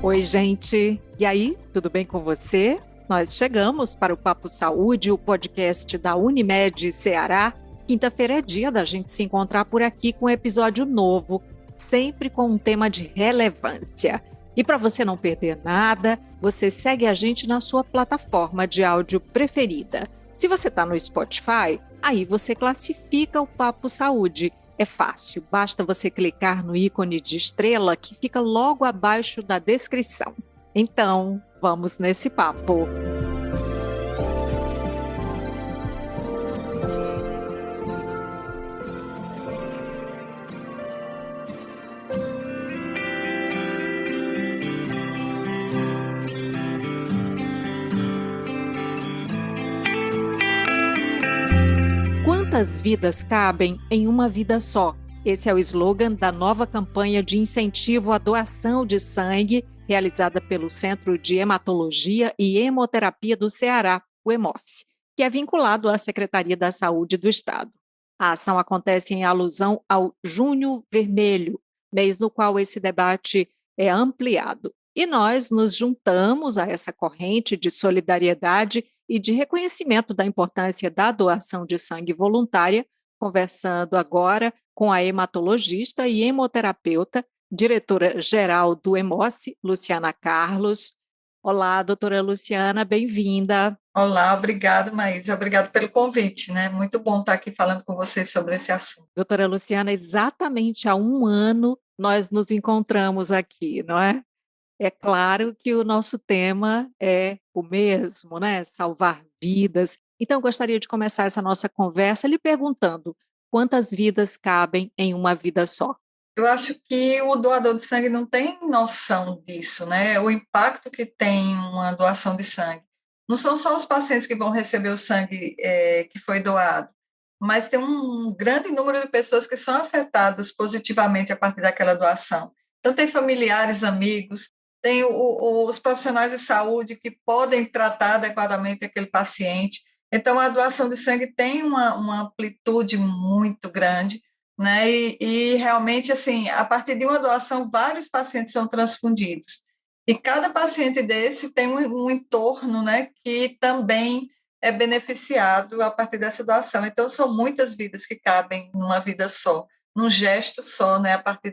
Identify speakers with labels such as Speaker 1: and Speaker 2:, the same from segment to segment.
Speaker 1: Oi, gente! E aí, tudo bem com você? Nós chegamos para o Papo Saúde, o podcast da Unimed Ceará. Quinta-feira é dia da gente se encontrar por aqui com um episódio novo, sempre com um tema de relevância. E para você não perder nada, você segue a gente na sua plataforma de áudio preferida. Se você está no Spotify, aí você classifica o Papo Saúde. É fácil, basta você clicar no ícone de estrela que fica logo abaixo da descrição. Então, vamos nesse papo. Quantas vidas cabem em uma vida só? Esse é o slogan da nova campanha de incentivo à doação de sangue, realizada pelo Centro de Hematologia e Hemoterapia do Ceará, o HEMOCE, que é vinculado à Secretaria da Saúde do Estado. A ação acontece em alusão ao Junho Vermelho, mês no qual esse debate é ampliado. E nós nos juntamos a essa corrente de solidariedade e de reconhecimento da importância da doação de sangue voluntária, conversando agora com a hematologista e hemoterapeuta, diretora-geral do HEMOCE, Luciana Carlos. Olá, doutora Luciana, bem-vinda.
Speaker 2: Olá, obrigada, Maísa. Obrigado pelo convite, né? Muito bom estar aqui falando com vocês sobre esse assunto.
Speaker 1: Doutora Luciana, exatamente há um ano nós nos encontramos aqui, não é? É claro que o nosso tema é o mesmo, né? Salvar vidas. Então, eu gostaria de começar essa nossa conversa lhe perguntando: quantas vidas cabem em uma vida só?
Speaker 2: Eu acho que o doador de sangue não tem noção disso, né? O impacto que tem uma doação de sangue. Não são só os pacientes que vão receber o sangue que foi doado, mas tem um grande número de pessoas que são afetadas positivamente a partir daquela doação. Então, tem familiares, amigos, tem os profissionais de saúde que podem tratar adequadamente aquele paciente. Então, a doação de sangue tem uma amplitude muito grande, né? E realmente, assim, a partir de uma doação, vários pacientes são transfundidos. E cada paciente desse tem um entorno, né, que também é beneficiado a partir dessa doação. Então, são muitas vidas que cabem numa vida só, num gesto só, né, a partir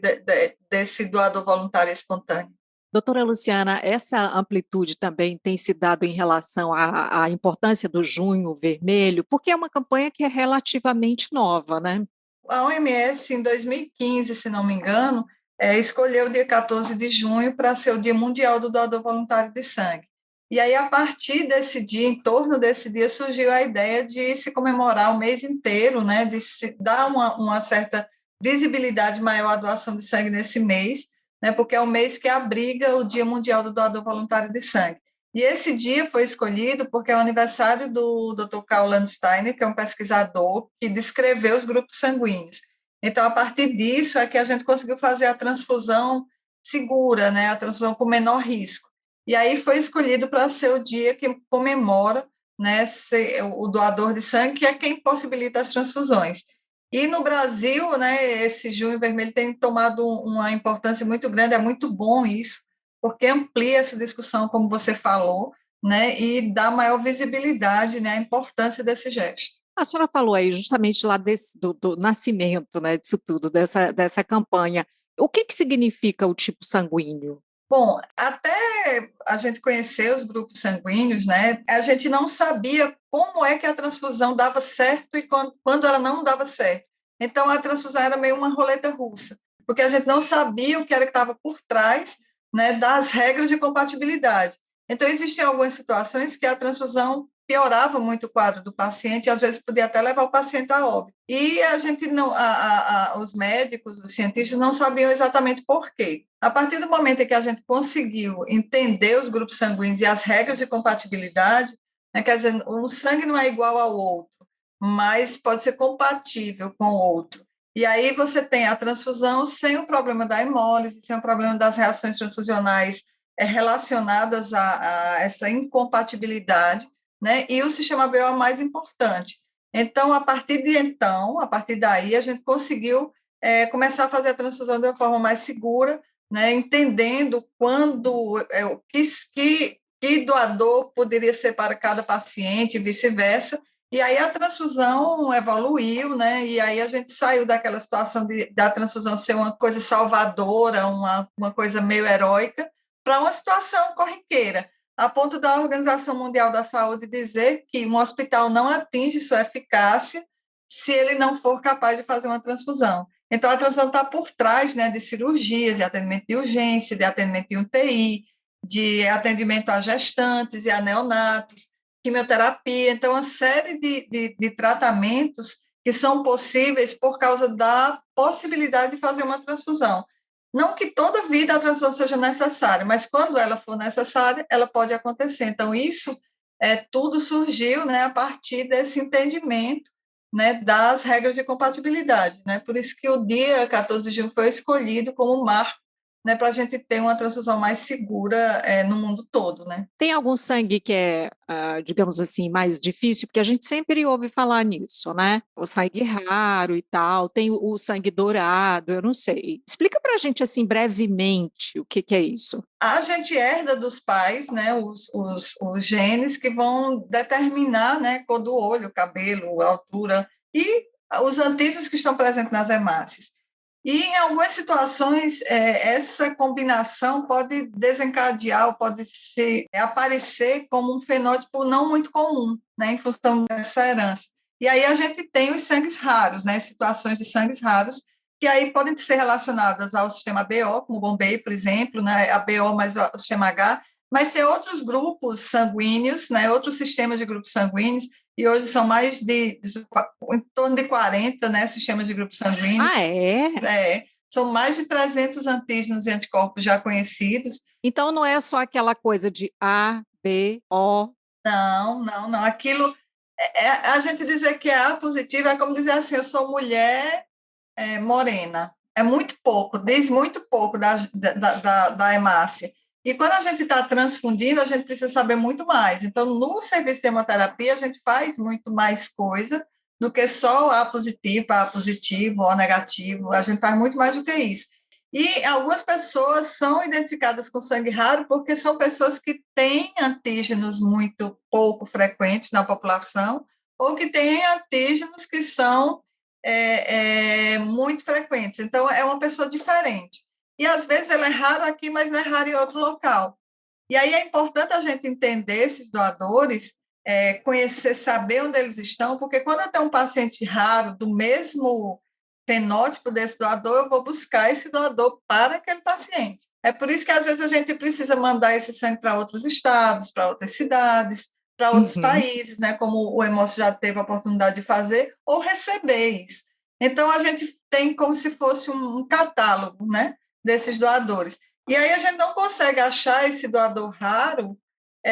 Speaker 2: desse doador voluntário espontâneo.
Speaker 1: Doutora Luciana, essa amplitude também tem se dado em relação à importância do Junho Vermelho, porque é uma campanha que é relativamente nova, né?
Speaker 2: A OMS, em 2015, se não me engano, escolheu o dia 14 de junho para ser o Dia Mundial do Doador Voluntário de Sangue. E aí, a partir desse dia, em torno desse dia, surgiu a ideia de se comemorar o mês inteiro, né, de se dar uma certa visibilidade maior à doação de sangue nesse mês, né, porque é o mês que abriga o Dia Mundial do Doador Voluntário de Sangue. E esse dia foi escolhido porque é o aniversário do Dr. Karl Landsteiner, que é um pesquisador que descreveu os grupos sanguíneos. Então, a partir disso é que a gente conseguiu fazer a transfusão segura, né, a transfusão com menor risco. E aí foi escolhido para ser o dia que comemora, né, o doador de sangue, que é quem possibilita as transfusões. E no Brasil, né, esse Junho Vermelho tem tomado uma importância muito grande, é muito bom isso, porque amplia essa discussão, como você falou, né, e dá maior visibilidade, né, à importância desse gesto.
Speaker 1: A senhora falou aí justamente lá do nascimento, né, disso tudo, dessa campanha. O que significa o tipo sanguíneo?
Speaker 2: Bom, até a gente conhecer os grupos sanguíneos, né, a gente não sabia como é que a transfusão dava certo e quando ela não dava certo. Então, a transfusão era meio uma roleta russa, porque a gente não sabia o que era que estava por trás, né, das regras de compatibilidade. Então, existiam algumas situações que a transfusão piorava muito o quadro do paciente e às vezes podia até levar o paciente a óbito. E a gente não, os médicos, os cientistas não sabiam exatamente por quê. A partir do momento em que a gente conseguiu entender os grupos sanguíneos e as regras de compatibilidade, né, quer dizer, um sangue não é igual ao outro, mas pode ser compatível com o outro. E aí você tem a transfusão sem o problema da hemólise, sem o problema das reações transfusionais relacionadas a essa incompatibilidade, né? E o sistema B O é o mais importante. Então, a partir daí, a gente conseguiu começar a fazer a transfusão de uma forma mais segura, né, entendendo que doador poderia ser para cada paciente e vice-versa. E aí a transfusão evoluiu, né? E aí a gente saiu daquela situação da transfusão ser uma coisa salvadora, uma coisa meio heróica, para uma situação corriqueira, a ponto da Organização Mundial da Saúde dizer que um hospital não atinge sua eficácia se ele não for capaz de fazer uma transfusão. Então, a transfusão está por trás, né, de cirurgias, de atendimento de urgência, de atendimento de UTI, de atendimento a gestantes e a neonatos, quimioterapia. Então, uma série de tratamentos que são possíveis por causa da possibilidade de fazer uma transfusão. Não que toda vida a transfusão seja necessária, mas quando ela for necessária, ela pode acontecer. Então, isso tudo surgiu, né, a partir desse entendimento, né, das regras de compatibilidade, né? Por isso que o dia 14 de junho foi escolhido como marco, né, para a gente ter uma transfusão mais segura no mundo todo, né?
Speaker 1: Tem algum sangue que é, digamos assim, mais difícil? Porque a gente sempre ouve falar nisso, né? O sangue raro e tal, tem o sangue dourado, eu não sei. Explica para a gente, assim, brevemente, o que é isso.
Speaker 2: A gente herda dos pais, né, os genes que vão determinar, né, cor do olho, cabelo, altura e os antígenos que estão presentes nas hemácias. E em algumas situações, essa combinação pode desencadear ou pode aparecer como um fenótipo não muito comum, né, em função dessa herança. E aí a gente tem os sangues raros, né, situações de sangues raros, que aí podem ser relacionadas ao sistema BO, como o Bombay, por exemplo, né, a BO mais o sistema H, mas tem outros grupos sanguíneos, né, outros sistemas de grupos sanguíneos, e hoje são mais em torno de 40, né, sistemas de grupos sanguíneos.
Speaker 1: Ah, é?
Speaker 2: São mais de 300 antígenos e anticorpos já conhecidos.
Speaker 1: Então não é só aquela coisa de A, B, O.
Speaker 2: Não. Aquilo, a gente dizer que é A positivo é como dizer assim, eu sou mulher morena. É muito pouco, diz muito pouco da hemácia. E quando a gente está transfundindo, a gente precisa saber muito mais. Então, no serviço de hemoterapia, a gente faz muito mais coisa do que só o A positivo, O negativo. A gente faz muito mais do que isso. E algumas pessoas são identificadas com sangue raro porque são pessoas que têm antígenos muito pouco frequentes na população ou que têm antígenos que são muito frequentes. Então, é uma pessoa diferente. E, às vezes, ela é raro aqui, mas não é raro em outro local. E aí é importante a gente entender esses doadores, conhecer, saber onde eles estão, porque quando eu tenho um paciente raro do mesmo fenótipo desse doador, eu vou buscar esse doador para aquele paciente. É por isso que, às vezes, a gente precisa mandar esse sangue para outros estados, para outras cidades, para outros países, né, como o Hemócio já teve a oportunidade de fazer, ou receber isso. Então, a gente tem como se fosse um catálogo, né, desses doadores. E aí a gente não consegue achar esse doador raro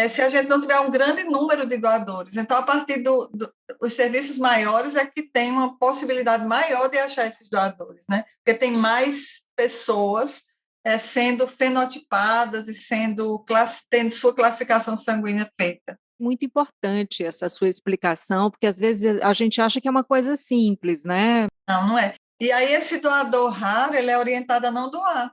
Speaker 2: se a gente não tiver um grande número de doadores. Então, a partir dos serviços maiores é que tem uma possibilidade maior de achar esses doadores, né? Porque tem mais pessoas sendo fenotipadas e tendo sua classificação sanguínea feita.
Speaker 1: Muito importante essa sua explicação, porque às vezes a gente acha que é uma coisa simples, né?
Speaker 2: Não é. E aí esse doador raro, ele é orientado a não doar,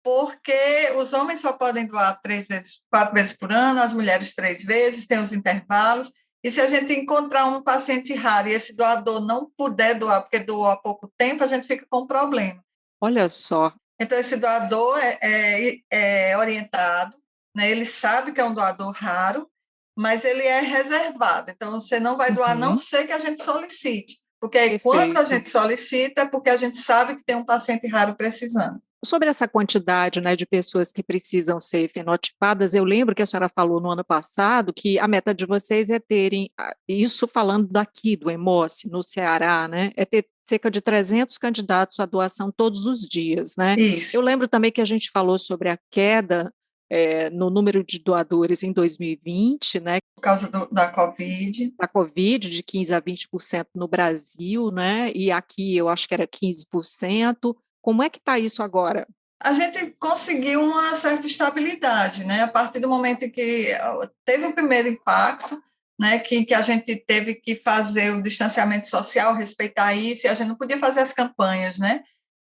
Speaker 2: porque os homens só podem doar 4 vezes por ano, as mulheres 3 vezes, tem os intervalos, e se a gente encontrar um paciente raro e esse doador não puder doar, porque doou há pouco tempo, a gente fica com um problema.
Speaker 1: Olha só.
Speaker 2: Então, esse doador é orientado, né? Ele sabe que é um doador raro, mas ele é reservado. Então, você não vai doar, a não ser que a gente solicite. Porque aí, quando a gente solicita, é porque a gente sabe que tem um paciente raro precisando.
Speaker 1: Sobre essa quantidade, né, de pessoas que precisam ser fenotipadas, eu lembro que a senhora falou no ano passado que a meta de vocês é terem, isso falando daqui do Hemócio, no Ceará, né, é ter cerca de 300 candidatos à doação todos os dias, né?
Speaker 2: Isso.
Speaker 1: Eu lembro também que a gente falou sobre a queda no número de doadores em 2020, né?
Speaker 2: Por causa da Covid.
Speaker 1: Da Covid, de 15% a 20% no Brasil, né? E aqui eu acho que era 15%. Como é que está isso agora?
Speaker 2: A gente conseguiu uma certa estabilidade, né? A partir do momento em que teve o primeiro impacto, né? Que a gente teve que fazer o distanciamento social, respeitar isso, e a gente não podia fazer as campanhas, né?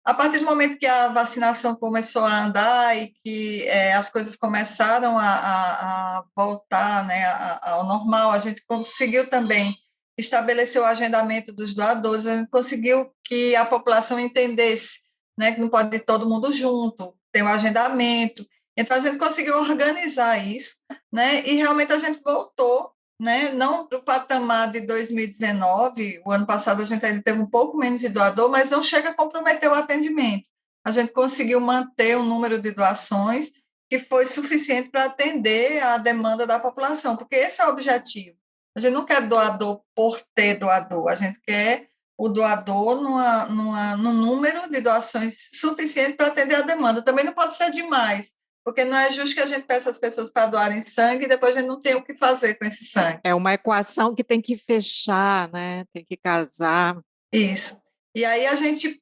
Speaker 2: A partir do momento que a vacinação começou a andar e que as coisas começaram a voltar, né, ao normal, a gente conseguiu também estabelecer o agendamento dos doadores, a gente conseguiu que a população entendesse, né, que não pode ir todo mundo junto, tem o agendamento. Então, a gente conseguiu organizar isso, né, e realmente a gente voltou, né, não para o patamar de 2019, o ano passado a gente ainda teve um pouco menos de doador, mas não chega a comprometer o atendimento. A gente conseguiu manter o número de doações que foi suficiente para atender a demanda da população, porque esse é o objetivo. A gente não quer doador por ter doador, a gente quer o doador num número de doações suficiente para atender a demanda. Também não pode ser demais, porque não é justo que a gente peça às pessoas para doarem sangue e depois a gente não tem o que fazer com esse sangue.
Speaker 1: É uma equação que tem que fechar, né? Tem que casar.
Speaker 2: Isso. E aí a gente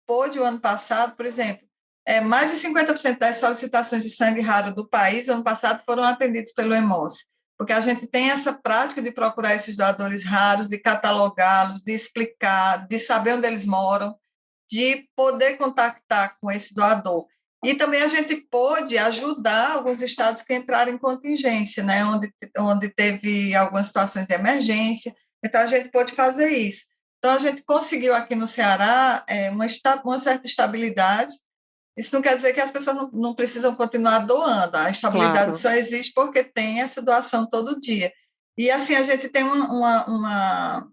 Speaker 2: pôde o ano passado, por exemplo, mais de 50% das solicitações de sangue raro do país, no ano passado, foram atendidos pelo Hemose, porque a gente tem essa prática de procurar esses doadores raros, de catalogá-los, de explicar, de saber onde eles moram, de poder contactar com esse doador. E também a gente pôde ajudar alguns estados que entraram em contingência, né, onde teve algumas situações de emergência, então a gente pôde fazer isso. Então, a gente conseguiu aqui no Ceará uma certa estabilidade. Isso não quer dizer que as pessoas não precisam continuar doando, a estabilidade
Speaker 1: Claro.
Speaker 2: só existe porque tem essa doação todo dia. E assim, a gente tem uma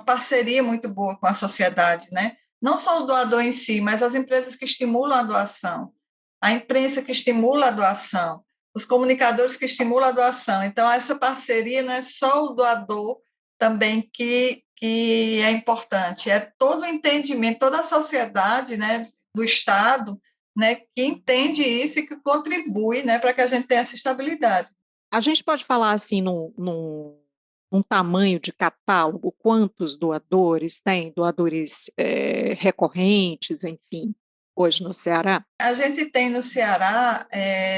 Speaker 2: parceria muito boa com a sociedade, né? Não só o doador em si, mas as empresas que estimulam a doação, a imprensa que estimula a doação, os comunicadores que estimulam a doação. Então, essa parceria não é só o doador também que é importante, é todo o entendimento, toda a sociedade, né, do Estado, né, que entende isso e que contribui, né, para que a gente tenha essa estabilidade.
Speaker 1: A gente pode falar assim num tamanho de catálogo, quantos doadores tem, doadores recorrentes, enfim, hoje no Ceará?
Speaker 2: A gente tem no Ceará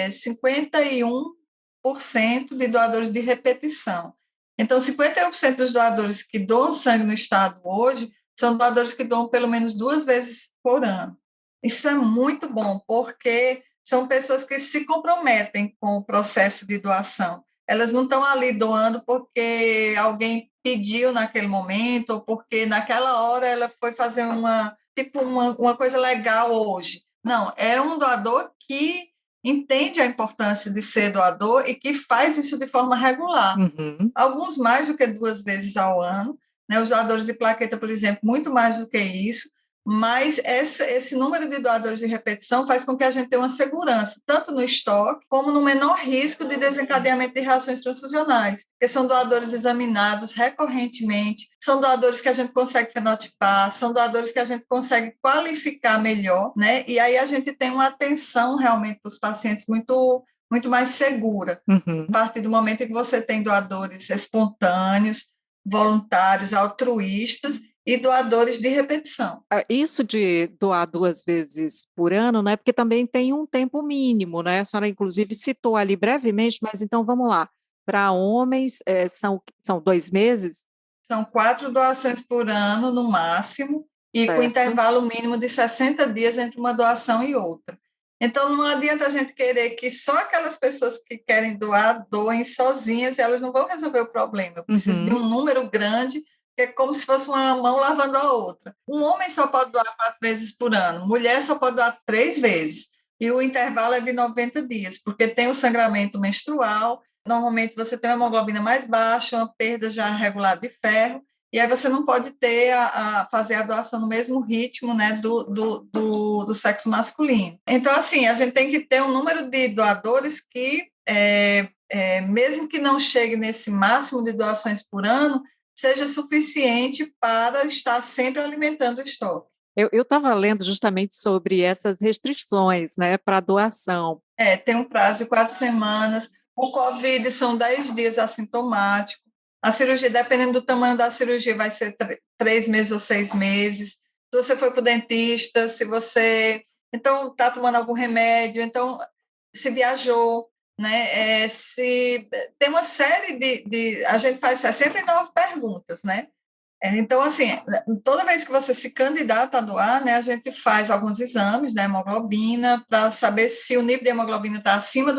Speaker 2: 51% de doadores de repetição. Então, 51% dos doadores que doam sangue no estado hoje são doadores que doam pelo menos 2 vezes por ano. Isso é muito bom, porque são pessoas que se comprometem com o processo de doação. Elas não estão ali doando porque alguém pediu naquele momento, ou porque naquela hora ela foi fazer uma coisa legal hoje. Não, é um doador que entende a importância de ser doador e que faz isso de forma regular.
Speaker 1: Uhum.
Speaker 2: Alguns mais do que 2 vezes ao ano, né? Os doadores de plaqueta, por exemplo, muito mais do que isso, mas esse número de doadores de repetição faz com que a gente tenha uma segurança, tanto no estoque, como no menor risco de desencadeamento de reações transfusionais, porque são doadores examinados recorrentemente, são doadores que a gente consegue fenotipar, são doadores que a gente consegue qualificar melhor, né? E aí a gente tem uma atenção realmente para os pacientes muito mais segura.
Speaker 1: Uhum.
Speaker 2: A partir do momento em que você tem doadores espontâneos, voluntários, altruístas e doadores de repetição.
Speaker 1: Isso de doar 2 vezes por ano, né? Porque também tem um tempo mínimo, né? A senhora, inclusive, citou ali brevemente, mas então vamos lá. Para homens, são 2 meses?
Speaker 2: São 4 doações por ano, no máximo, e com
Speaker 1: Certo.
Speaker 2: intervalo mínimo de 60 dias entre uma doação e outra. Então, não adianta a gente querer que só aquelas pessoas que querem doar, doem sozinhas, elas não vão resolver o problema. Eu preciso de
Speaker 1: Uhum.
Speaker 2: um número grande, que é como se fosse uma mão lavando a outra. Um homem só pode doar 4 vezes por ano, mulher só pode doar 3 vezes, e o intervalo é de 90 dias, porque tem o sangramento menstrual, normalmente você tem uma hemoglobina mais baixa, uma perda já regular de ferro, e aí você não pode fazer a doação no mesmo ritmo, né, do sexo masculino. Então, assim, a gente tem que ter um número de doadores que, mesmo que não chegue nesse máximo de doações por ano, seja suficiente para estar sempre alimentando o estoque.
Speaker 1: Eu estava lendo justamente sobre essas restrições, né, para doação.
Speaker 2: Tem um prazo de 4 semanas. O COVID são 10 dias assintomático. A cirurgia, dependendo do tamanho da cirurgia, vai ser 3 meses ou 6 meses. Se você foi para o dentista, se você então está tomando algum remédio, então se viajou, né? Se tem uma série a gente faz 69 perguntas, né? Então, assim, toda vez que você se candidata a doar, né, a gente faz alguns exames da hemoglobina para saber se o nível de hemoglobina está acima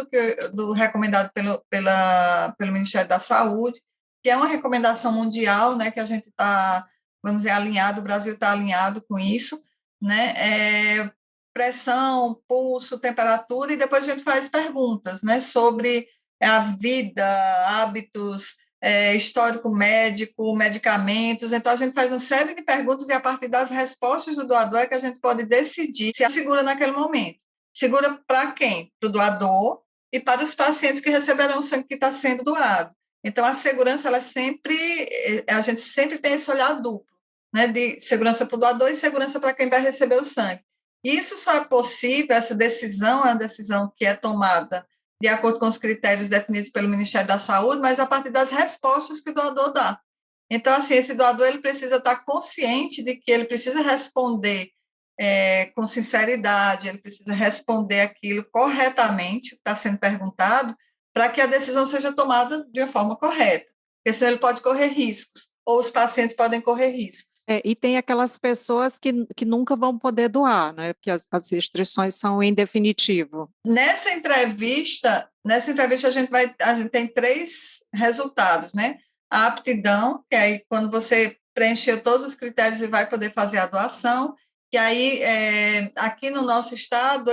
Speaker 2: do recomendado pelo Ministério da Saúde, que é uma recomendação mundial, né, que a gente está, vamos dizer, alinhado, o Brasil está alinhado com isso, né, pressão, pulso, temperatura, e depois a gente faz perguntas, né, sobre a vida, hábitos, histórico médico, medicamentos. Então, a gente faz uma série de perguntas e, a partir das respostas do doador, é que a gente pode decidir se é segura naquele momento. Segura para quem? Para o doador e para os pacientes que receberão o sangue que está sendo doado. Então, a segurança, a gente sempre tem esse olhar duplo, né, de segurança para o doador e segurança para quem vai receber o sangue. Isso só é possível, essa decisão é uma decisão que é tomada de acordo com os critérios definidos pelo Ministério da Saúde, mas a partir das respostas que o doador dá. Então, assim, esse doador ele precisa estar consciente de que ele precisa responder com sinceridade, ele precisa responder aquilo corretamente, que está sendo perguntado, para que a decisão seja tomada de uma forma correta, porque senão ele pode correr riscos, ou os pacientes podem correr riscos.
Speaker 1: E tem aquelas pessoas que nunca vão poder doar, né? Porque as restrições são em definitivo.
Speaker 2: Nessa entrevista a gente tem 3 resultados, né? A aptidão, que aí quando você preencheu todos os critérios e vai poder fazer a doação, que aí aqui no nosso estado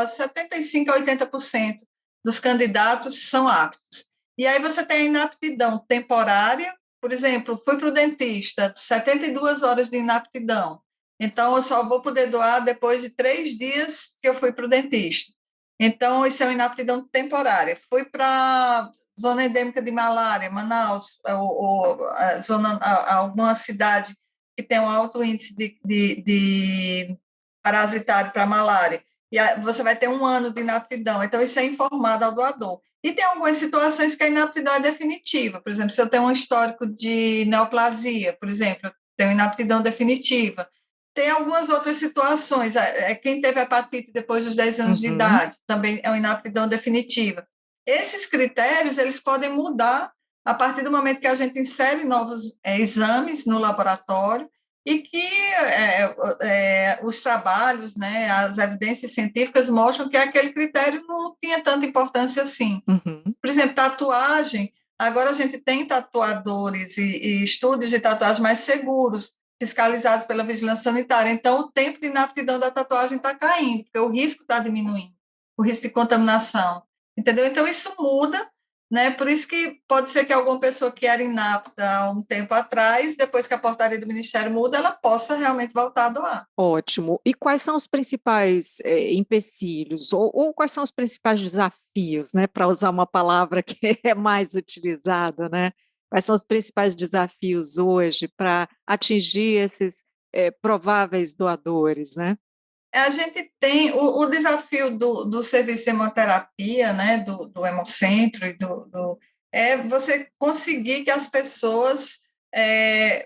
Speaker 2: 75 a 80% dos candidatos são aptos. E aí você tem a inaptidão temporária, por exemplo, fui para o dentista, 72 horas de inaptidão. Então, eu só vou poder doar depois de 3 dias que eu fui para o dentista. Então, isso é uma inaptidão temporária. Fui para a zona endêmica de malária, Manaus, ou alguma cidade que tem um alto índice de parasitário para malária. E você vai ter 1 ano de inaptidão. Então, isso é informado ao doador. E tem algumas situações que a inaptidão é definitiva. Por exemplo, se eu tenho um histórico de neoplasia, por exemplo, eu tenho inaptidão definitiva. Tem algumas outras situações. Quem teve hepatite depois dos 10 anos de idade também é uma inaptidão definitiva. Esses critérios eles podem mudar a partir do momento que a gente insere novos exames no laboratório e que os trabalhos, né, as evidências científicas mostram que aquele critério não tinha tanta importância assim. Por exemplo, tatuagem, agora a gente tem tatuadores e estúdios de tatuagem mais seguros, fiscalizados pela vigilância sanitária. Então, o tempo de inaptidão da tatuagem está caindo, porque o risco está diminuindo, o risco de contaminação, entendeu? Então, isso muda, né? Por isso que pode ser que alguma pessoa que era inapta há um tempo atrás, depois que a portaria do Ministério muda, ela possa realmente voltar a doar.
Speaker 1: Ótimo. E quais são os principais empecilhos, ou quais são os principais desafios, né? Para usar uma palavra que é mais utilizada, né? Quais são os principais desafios hoje para atingir esses prováveis doadores, né?
Speaker 2: A gente tem o desafio do serviço de hemoterapia, né, do Hemocentro, é você conseguir que as pessoas,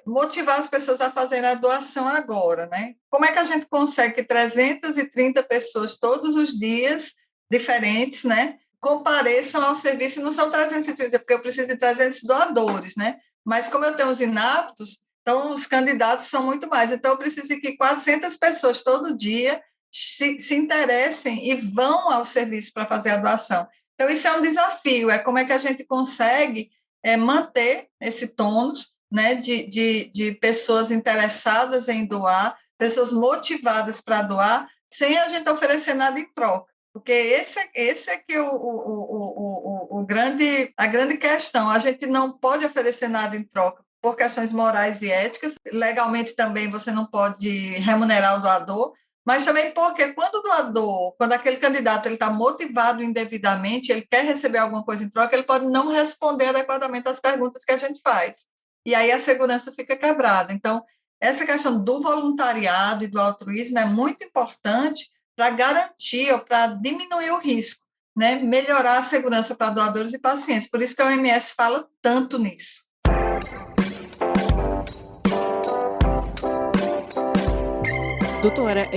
Speaker 2: motivar as pessoas a fazerem a doação agora, né? Como é que a gente consegue que 330 pessoas todos os dias, diferentes, né, compareçam ao serviço? Não são 330, porque eu preciso de 300 doadores, né? Mas como eu tenho os inaptos, então, os candidatos são muito mais. Então, eu preciso que 400 pessoas todo dia se interessem e vão ao serviço para fazer a doação. Então, isso é um desafio, é como é que a gente consegue manter esse tônus, né, de pessoas interessadas em doar, pessoas motivadas para doar, sem a gente oferecer nada em troca. Porque esse é que é a grande questão. A gente não pode oferecer nada em troca por questões morais e éticas. Legalmente também você não pode remunerar o doador, mas também porque quando aquele candidato ele está motivado indevidamente, ele quer receber alguma coisa em troca, ele pode não responder adequadamente às perguntas que a gente faz. E aí a segurança fica quebrada. Então, essa questão do voluntariado e do altruísmo é muito importante para garantir ou para diminuir o risco, né? Melhorar a segurança para doadores e pacientes. Por isso que a OMS fala tanto nisso.
Speaker 1: Doutora,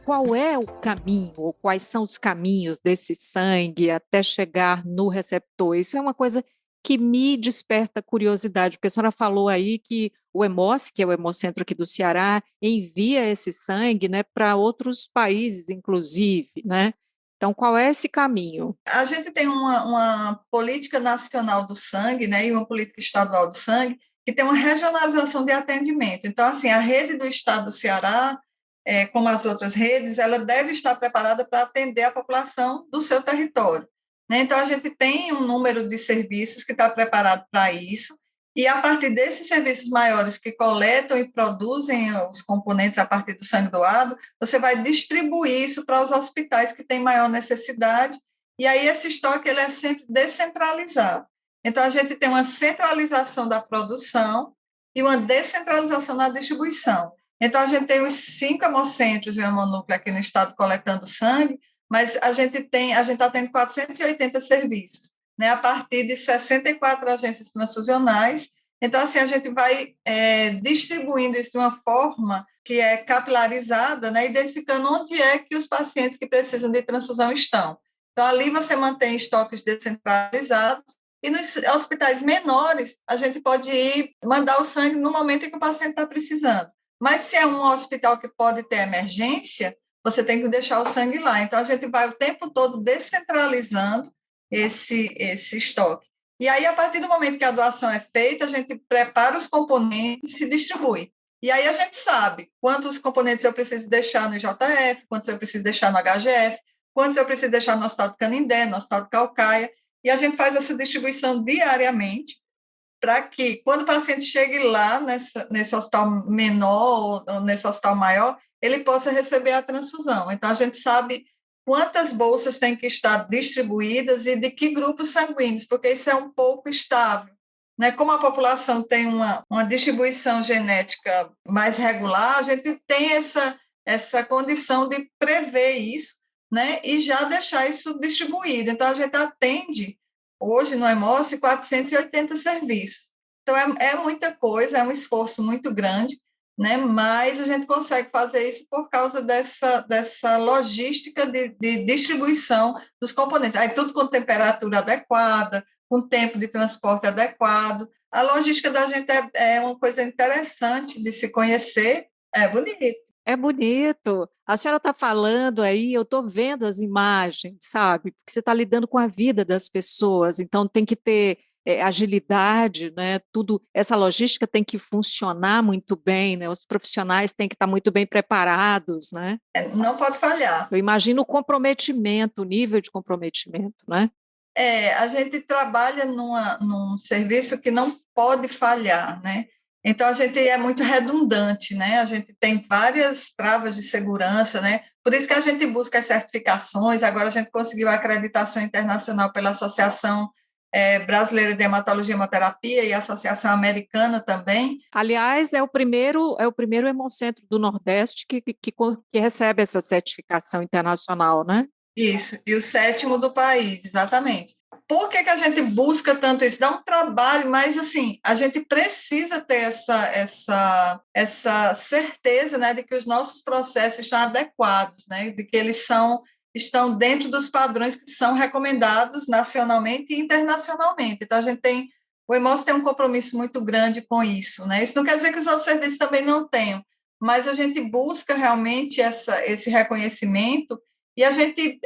Speaker 1: qual é o caminho, ou quais são os caminhos desse sangue até chegar no receptor? Isso é uma coisa que me desperta curiosidade, porque a senhora falou aí que o Hemóce, que é o Hemocentro aqui do Ceará, envia esse sangue, né, para outros países, inclusive, né? Então, qual é esse caminho?
Speaker 2: A gente tem uma política nacional do sangue, né, e uma política estadual do sangue, que tem uma regionalização de atendimento. Então, assim, a rede do estado do Ceará, como as outras redes, ela deve estar preparada para atender a população do seu território, né? Então, a gente tem um número de serviços que está preparado para isso, e a partir desses serviços maiores que coletam e produzem os componentes a partir do sangue doado, você vai distribuir isso para os hospitais que têm maior necessidade, e aí esse estoque ele é sempre descentralizado. Então, a gente tem uma centralização da produção e uma descentralização na distribuição. Então, a gente tem os 5 hemocentros e o hemonúcleo aqui no estado coletando sangue, mas a gente está tendo 480 serviços, né, a partir de 64 agências transfusionais. Então, assim, a gente vai distribuindo isso de uma forma que é capilarizada, né, identificando onde é que os pacientes que precisam de transfusão estão. Então, ali você mantém estoques descentralizados, e nos hospitais menores, a gente pode ir mandar o sangue no momento em que o paciente está precisando. Mas se é um hospital que pode ter emergência, você tem que deixar o sangue lá. Então, a gente vai o tempo todo descentralizando esse estoque. E aí, a partir do momento que a doação é feita, a gente prepara os componentes e se distribui. E aí a gente sabe quantos componentes eu preciso deixar no IJF, quantos eu preciso deixar no HGF, quantos eu preciso deixar no Hospital de Canindé, no Hospital de Caucaia, e a gente faz essa distribuição diariamente para que, quando o paciente chegue lá nesse hospital menor ou nesse hospital maior, ele possa receber a transfusão. Então, a gente sabe quantas bolsas têm que estar distribuídas e de que grupos sanguíneos, porque isso é um pouco estável, né? Como a população tem uma distribuição genética mais regular, a gente tem essa condição de prever isso, né? E já deixar isso distribuído. Então, a gente atende hoje no Hemóce 480 serviços. Então, é muita coisa, é um esforço muito grande, né? Mas a gente consegue fazer isso por causa dessa logística de distribuição dos componentes. Aí tudo com temperatura adequada, com tempo de transporte adequado. A logística da gente é uma coisa interessante de se conhecer, é bonito.
Speaker 1: É bonito. A senhora está falando aí, eu estou vendo as imagens, sabe? Porque você está lidando com a vida das pessoas, então tem que ter agilidade, né? Tudo, essa logística tem que funcionar muito bem, né? Os profissionais têm que estar muito bem preparados, né?
Speaker 2: Não pode falhar.
Speaker 1: Eu imagino o comprometimento, o nível de comprometimento, né?
Speaker 2: A gente trabalha num serviço que não pode falhar, né? Então, a gente é muito redundante, né? A gente tem várias travas de segurança, né? Por isso que a gente busca as certificações. Agora, a gente conseguiu a acreditação internacional pela Associação Brasileira de Hematologia e Hemoterapia e a Associação Americana também.
Speaker 1: Aliás, é o primeiro hemocentro do Nordeste que recebe essa certificação internacional, né?
Speaker 2: Isso, e o 7º do país, exatamente. Por que a gente busca tanto isso? Dá um trabalho, mas assim, a gente precisa ter essa certeza, né, de que os nossos processos estão adequados, né, de que eles estão dentro dos padrões que são recomendados nacionalmente e internacionalmente. Então, o Hemócio tem um compromisso muito grande com isso, né? Isso não quer dizer que os outros serviços também não tenham, mas a gente busca realmente esse reconhecimento e a gente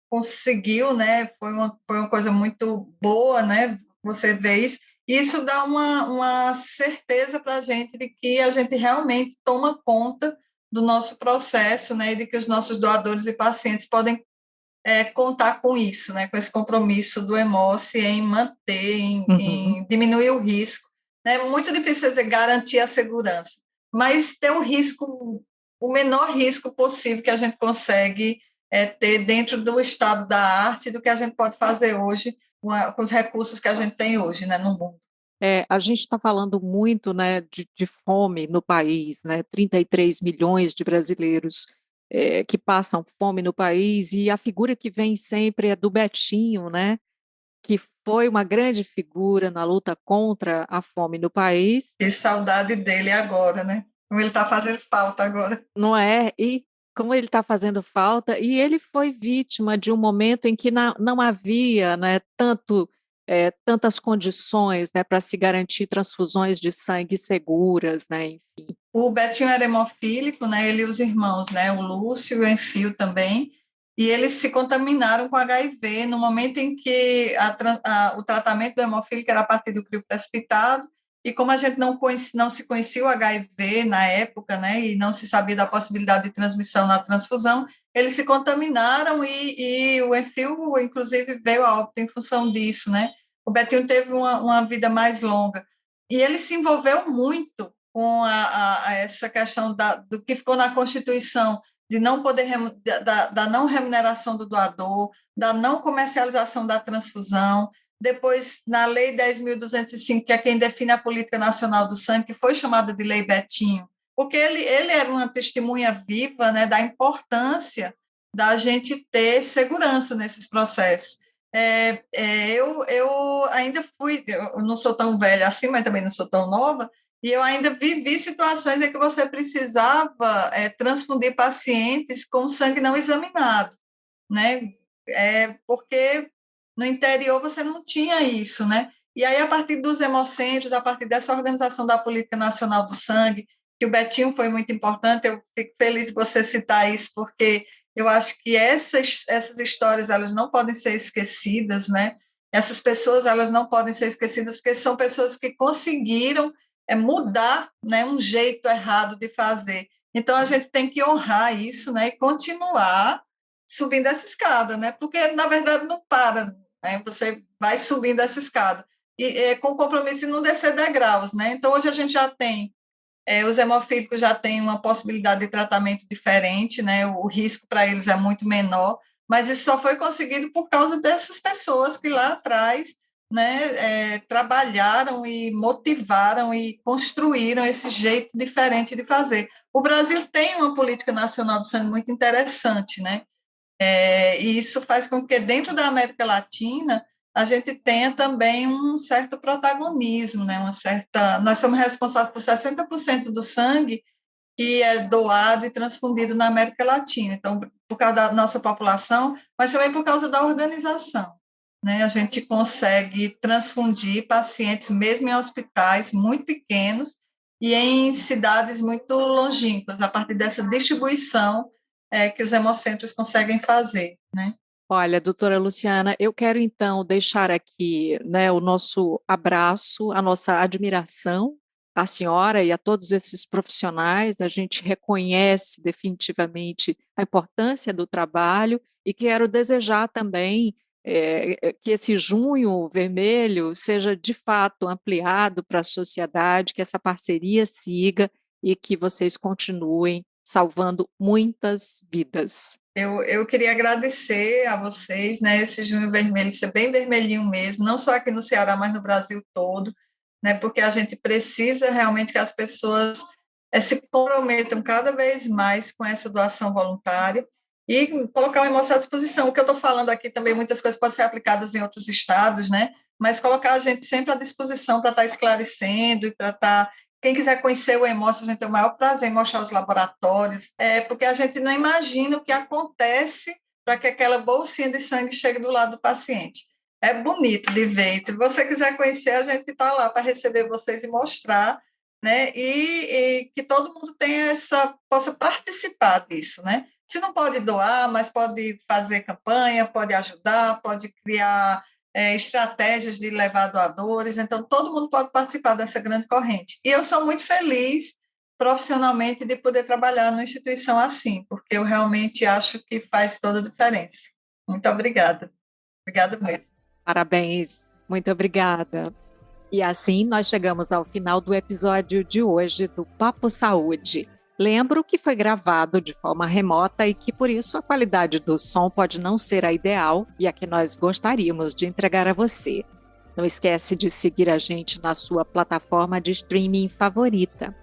Speaker 2: conseguiu, né? Foi uma coisa muito boa, né? Você vê isso. E isso dá uma certeza para a gente de que a gente realmente toma conta do nosso processo, né? E de que os nossos doadores e pacientes podem contar com isso, né? Com esse compromisso do Hemóce em manter, em diminuir o risco. É muito difícil dizer garantir a segurança, mas ter o menor risco possível que a gente consegue ter dentro do estado da arte do que a gente pode fazer hoje com os recursos que a gente tem hoje, né, no mundo.
Speaker 1: A gente está falando muito, né, de fome no país, né, 33 milhões de brasileiros que passam fome no país, e a figura que vem sempre é do Betinho, né, que foi uma grande figura na luta contra a fome no país.
Speaker 2: Que saudade dele agora, né? Como ele está fazendo falta agora.
Speaker 1: Não é? E como ele está fazendo falta, e ele foi vítima de um momento em que não havia, né, tanto tantas condições, né, para se garantir transfusões de sangue seguras, né, enfim.
Speaker 2: O Betinho era hemofílico, né, ele e os irmãos, né, o Lúcio e o Enfio também, e eles se contaminaram com HIV no momento em que o tratamento do hemofílico era a partir do crio precipitado, e como a gente não se conhecia o HIV na época, né, e não se sabia da possibilidade de transmissão na transfusão, eles se contaminaram e o Enfio, inclusive, veio a óbito em função disso, né. O Betinho teve uma vida mais longa, e ele se envolveu muito com essa questão do que ficou na Constituição, de não poder da não remuneração do doador, da não comercialização da transfusão, depois na Lei 10.205, que é quem define a Política Nacional do Sangue, que foi chamada de Lei Betinho, porque ele era uma testemunha viva, né, da importância da gente ter segurança nesses processos. Eu ainda eu não sou tão velha assim, mas também não sou tão nova, e eu ainda vivi situações em que você precisava transfundir pacientes com sangue não examinado, né? Porque no interior você não tinha isso, né? E aí, a partir dos hemocentros, a partir dessa organização da Política Nacional do Sangue, que o Betinho foi muito importante, eu fico feliz de você citar isso, porque eu acho que essas histórias, elas não podem ser esquecidas, né? Essas pessoas, elas não podem ser esquecidas, porque são pessoas que conseguiram mudar, né, um jeito errado de fazer. Então, a gente tem que honrar isso, né, e continuar subindo essa escada, né, porque, na verdade, não para, né, você vai subindo essa escada, e com compromisso de não descer degraus, né, então hoje a gente já tem, os hemofílicos já têm uma possibilidade de tratamento diferente, né, o risco para eles é muito menor, mas isso só foi conseguido por causa dessas pessoas que lá atrás, né, trabalharam e motivaram e construíram esse jeito diferente de fazer. O Brasil tem uma política nacional do sangue muito interessante, né? E isso faz com que dentro da América Latina a gente tenha também um certo protagonismo, né? Nós somos responsáveis por 60% do sangue que é doado e transfundido na América Latina. Então, por causa da nossa população, mas também por causa da organização, né? A gente consegue transfundir pacientes mesmo em hospitais muito pequenos e em cidades muito longínquas, a partir dessa distribuição que os hemocentros conseguem fazer, né?
Speaker 1: Olha, doutora Luciana, eu quero então deixar aqui, né, o nosso abraço, a nossa admiração à senhora e a todos esses profissionais. A gente reconhece definitivamente a importância do trabalho e quero desejar também que esse junho vermelho seja de fato ampliado para a sociedade, que essa parceria siga e que vocês continuem salvando muitas vidas.
Speaker 2: Eu queria agradecer a vocês, né, esse Junho Vermelho ser bem vermelhinho mesmo, não só aqui no Ceará, mas no Brasil todo, né, porque a gente precisa realmente que as pessoas se comprometam cada vez mais com essa doação voluntária e colocar o hemocentro à disposição. O que eu estou falando aqui também, muitas coisas podem ser aplicadas em outros estados, né, mas colocar a gente sempre à disposição para estar esclarecendo e para estar. Quem quiser conhecer o Hemócio, a gente tem o maior prazer em mostrar os laboratórios, porque a gente não imagina o que acontece para que aquela bolsinha de sangue chegue do lado do paciente. É bonito de ver. Se você quiser conhecer, a gente está lá para receber vocês e mostrar, né? E que todo mundo possa participar disso, né? Se não pode doar, mas pode fazer campanha, pode ajudar, pode criar estratégias de levar doadores, então todo mundo pode participar dessa grande corrente. E eu sou muito feliz profissionalmente de poder trabalhar numa instituição assim, porque eu realmente acho que faz toda a diferença. Muito obrigada. Obrigada mesmo.
Speaker 1: Parabéns, muito obrigada. E assim nós chegamos ao final do episódio de hoje do Papo Saúde. Lembro que foi gravado de forma remota e que, por isso, a qualidade do som pode não ser a ideal e a que nós gostaríamos de entregar a você. Não esquece de seguir a gente na sua plataforma de streaming favorita.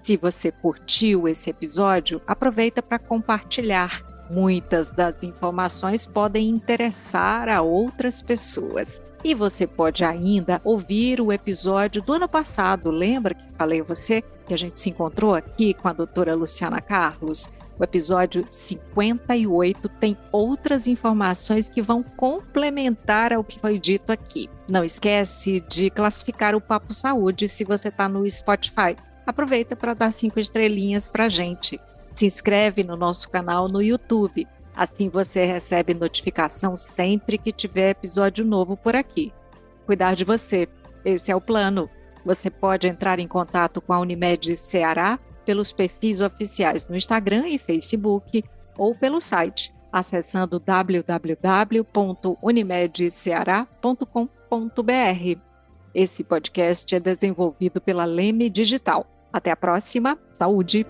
Speaker 1: Se você curtiu esse episódio, aproveita para compartilhar. Muitas das informações podem interessar a outras pessoas. E você pode ainda ouvir o episódio do ano passado. Lembra que falei a você que a gente se encontrou aqui com a doutora Luciana Carlos? O episódio 58 tem outras informações que vão complementar ao que foi dito aqui. Não esquece de classificar o Papo Saúde se você está no Spotify. Aproveita para dar 5 estrelinhas para a gente. Se inscreve no nosso canal no YouTube. Assim você recebe notificação sempre que tiver episódio novo por aqui. Cuidar de você, esse é o plano. Você pode entrar em contato com a Unimed Ceará pelos perfis oficiais no Instagram e Facebook ou pelo site, acessando www.unimedceara.com.br. Esse podcast é desenvolvido pela Leme Digital. Até a próxima. Saúde!